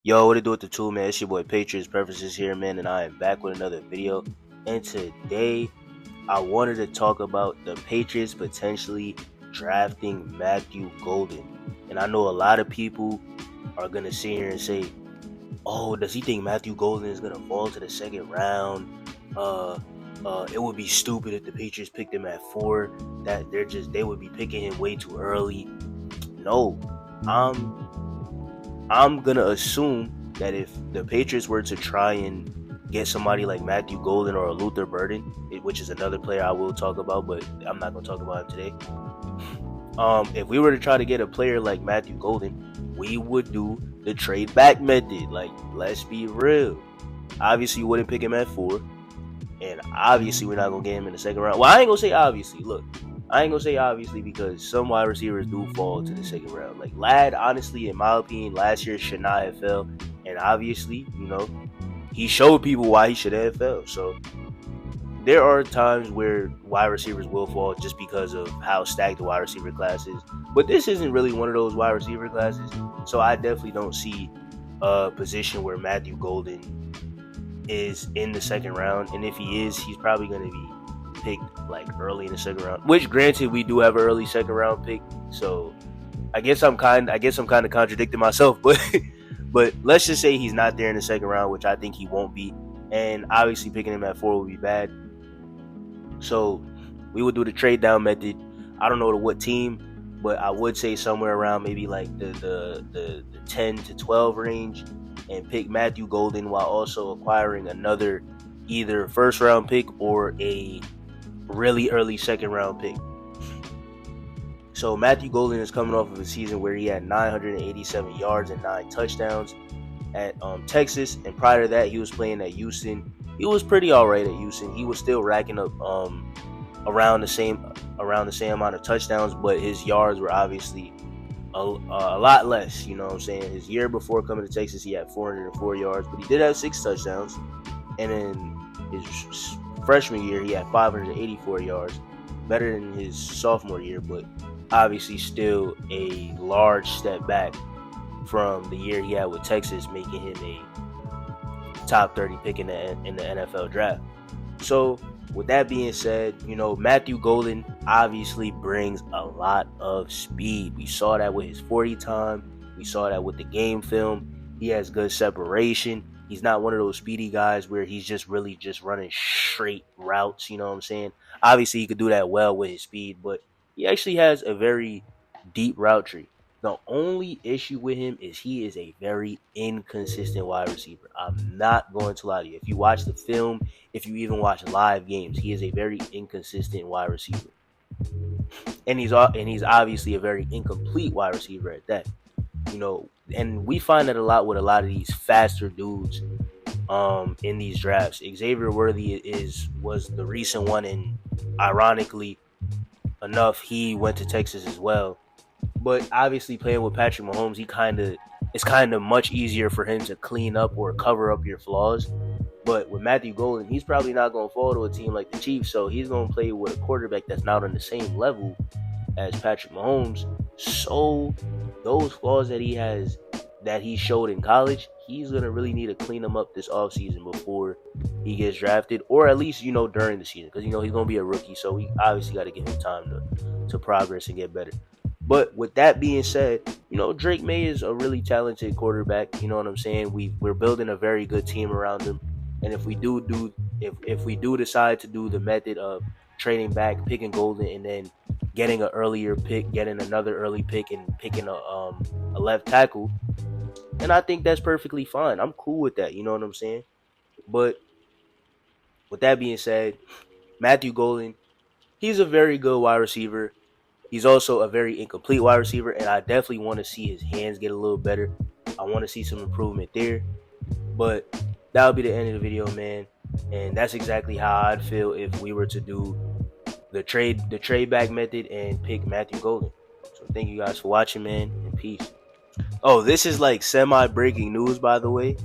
Yo, what it do with the tool, man? It's your boy Patriots Preferences here, man, and I am back with another video. And today, I wanted to talk about the Patriots potentially drafting Matthew Golden. And I know a lot of people are gonna sit here and say, "Oh, does he think Matthew Golden is gonna fall to the second round? Uh, it would be stupid if the Patriots picked him at 4. That they would be picking him way too early." No, I'm gonna assume that if the Patriots were to try and get somebody like Matthew Golden or Luther Burden, which is another player I will talk about, but I'm not gonna talk about him today. If we were to try to get a player like Matthew Golden, we would do the trade back method. Like, let's be real. Obviously, you wouldn't pick him at 4, and obviously, we're not gonna get him in the second round. Well, I ain't gonna say obviously. Look, I ain't gonna say obviously because some wide receivers do fall to the second round. Like Ladd, honestly, in my opinion, last year should not have fell. And obviously, he showed people why he should have fell. So there are times where wide receivers will fall just because of how stacked the wide receiver class is. But this isn't really one of those wide receiver classes. So I definitely don't see a position where Matthew Golden is in the second round. And if he is, he's probably going to be picked like early in the second round, which granted we do have an early second round pick, so I guess I'm kind of contradicting myself, but but let's just say he's not there in the second round, which I think he won't be, and obviously picking him at 4 would be bad. So we would do the trade down method. I don't know to what team, but I would say somewhere around maybe like the 10 to 12 range, and pick Matthew Golden while also acquiring another either first round pick or a really early second round pick. So Matthew Golden is coming off of a season where he had 987 yards and 9 touchdowns at Texas, and prior to that he was playing at Houston. He was pretty alright at Houston. He was still racking up around the same amount of touchdowns, but his yards were obviously a lot less. You know what I'm saying? His year before coming to Texas, he had 404 yards, but he did have 6 touchdowns, and in his freshman year he had 584 yards, better than his sophomore year, but obviously still a large step back from the year he had with Texas, making him a top 30 pick in the NFL draft. So with that being said, Matthew Golden obviously brings a lot of speed. We saw that with his 40 time. We saw that with the game film. He has good separation. He's not one of those speedy guys where he's just really just running straight routes, you know what I'm saying? Obviously, he could do that well with his speed, but he actually has a very deep route tree. The only issue with him is he is a very inconsistent wide receiver. I'm not going to lie to you. If you watch the film, if you even watch live games, he is a very inconsistent wide receiver. And he's obviously a very incomplete wide receiver at that. And we find that a lot with a lot of these faster dudes in these drafts. Xavier Worthy was the recent one, and ironically enough, he went to Texas as well. But obviously playing with Patrick Mahomes, it's kind of much easier for him to clean up or cover up your flaws. But with Matthew Golden, he's probably not going to fall to a team like the Chiefs, so he's going to play with a quarterback that's not on the same level as Patrick Mahomes. So those flaws that he showed in college, he's going to really need to clean them up this offseason before he gets drafted, or at least, during the season, because, he's going to be a rookie, so we obviously got to give him time to progress and get better. But with that being said, Drake May is a really talented quarterback. You know what I'm saying? We're building a very good team around him. And if we do decide to do the method of trading back, picking Golden, and then getting an earlier pick, getting another early pick, and picking a left tackle, and I think that's perfectly fine. I'm cool with that. You know what I'm saying? But with that being said, Matthew Golden, he's a very good wide receiver. He's also a very incomplete wide receiver, and I definitely want to see his hands get a little better. I want to see some improvement there. But that'll be the end of the video, man. And that's exactly how I'd feel if we were to do the trade back method and pick Matthew Golden. So thank you guys for watching, man, and peace. Oh, this is like semi-breaking news, by the way.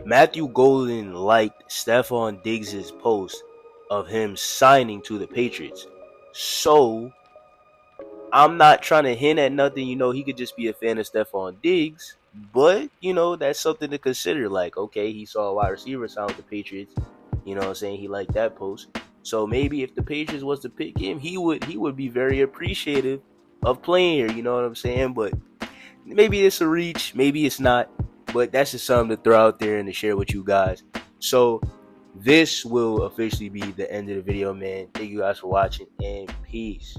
Matthew Golden liked Stephon Diggs' post of him signing to the Patriots. So I'm not trying to hint at nothing. He could just be a fan of Stephon Diggs, But, that's something to consider. Like, okay, he saw a wide receiver sign with the Patriots. You know what I'm saying? He liked that post. So maybe if the Patriots was to pick him, he would be very appreciative of playing here. You know what I'm saying? But maybe it's a reach, maybe it's not. But that's just something to throw out there and to share with you guys. So this will officially be the end of the video, man. Thank you guys for watching, and peace.